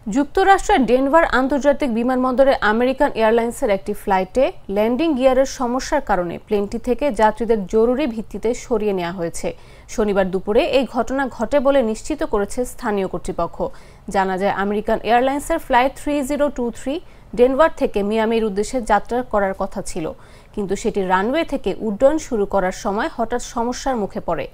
যুক্তরাষ্ট্রের ডেনভার আন্তর্জাতিক বিমানবন্দরে আমেরিকান এয়ারলাইন্সের একটি ফ্লাইটে ল্যান্ডিং গিয়ারের সমস্যার কারণে প্লেনটি থেকে যাত্রীদের জরুরি ভিত্তিতে সরিয়ে নেওয়া হয়েছে। শনিবার দুপুরে এই ঘটনা ঘটে বলে নিশ্চিত করেছে স্থানীয় কর্তৃপক্ষ। জানা যায়, আমেরিকান এয়ারলাইন্সের ফ্লাইট 3023 ডেনভার থেকে মিয়ামির উদ্দেশ্যে যাত্রা করার কথা ছিল, কিন্তু সেটি রানওয়ে থেকে উড্ডয়ন শুরু করার সময় হঠাৎ সমস্যার মুখে পড়ে।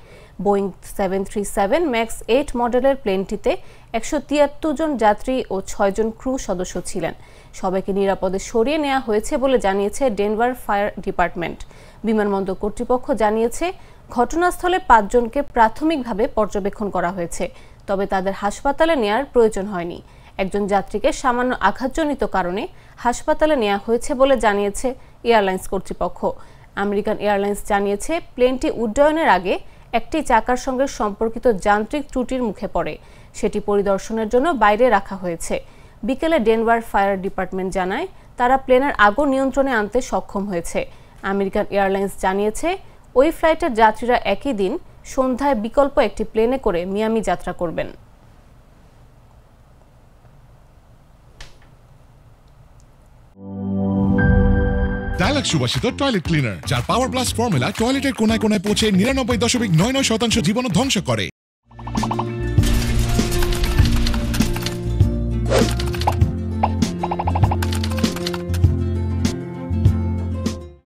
বোয়িং 737 ম্যাক্স 8 মডেলের প্লেনটিতে 173 জন যাত্রী ও 6 জন ক্রু সদস্য ছিলেন। সবাইকে নিরাপদে সরিয়ে নেওয়া হয়েছে বলে জানিয়েছে ডেনভার ফায়ার ডিপার্টমেন্ট। বিমানবন্দর কর্তৃপক্ষ জানিয়েছে, ঘটনাস্থলে 5 জনকে প্রাথমিকভাবে পর্যবেক্ষণ করা হয়েছে, তবে তাদের হাসপাতালে নেয়ার প্রয়োজন হয়নি। একজন যাত্রীকে সামান্য আঘাতজনিত কারণে হাসপাতালে নেওয়া হয়েছে বলে জানিয়েছে এয়ারলাইন্স কর্তৃপক্ষ। আমেরিকান এয়ারলাইন্স জানিয়েছে, প্লেনটি উড্ডয়নের আগে একটি চাকার সঙ্গে সম্পর্কিত যান্ত্রিক ত্রুটির মুখে পড়ে, সেটি পরিদর্শনের জন্য বাইরে রাখা হয়েছে। বিকেলে ডেনভার ফায়ার ডিপার্টমেন্ট জানায়, তারা প্লেনের আগুন নিয়ন্ত্রণে আনতে সক্ষম হয়েছে। আমেরিকান এয়ারলাইন্স জানিয়েছে, ওই ফ্লাইটের যাত্রীরা একই দিন সন্ধ্যায় বিকল্প একটি প্লেনে করে মিয়ামি যাত্রা করবেন। ডায়ালগ সুবাসিত টয়লেট ক্লিনার, যার পাওয়ার প্লাস ফর্মুলা টয়লেটের কোনায় কোনায় পৌঁছে 99.99% জীবাণু ধ্বংস করে।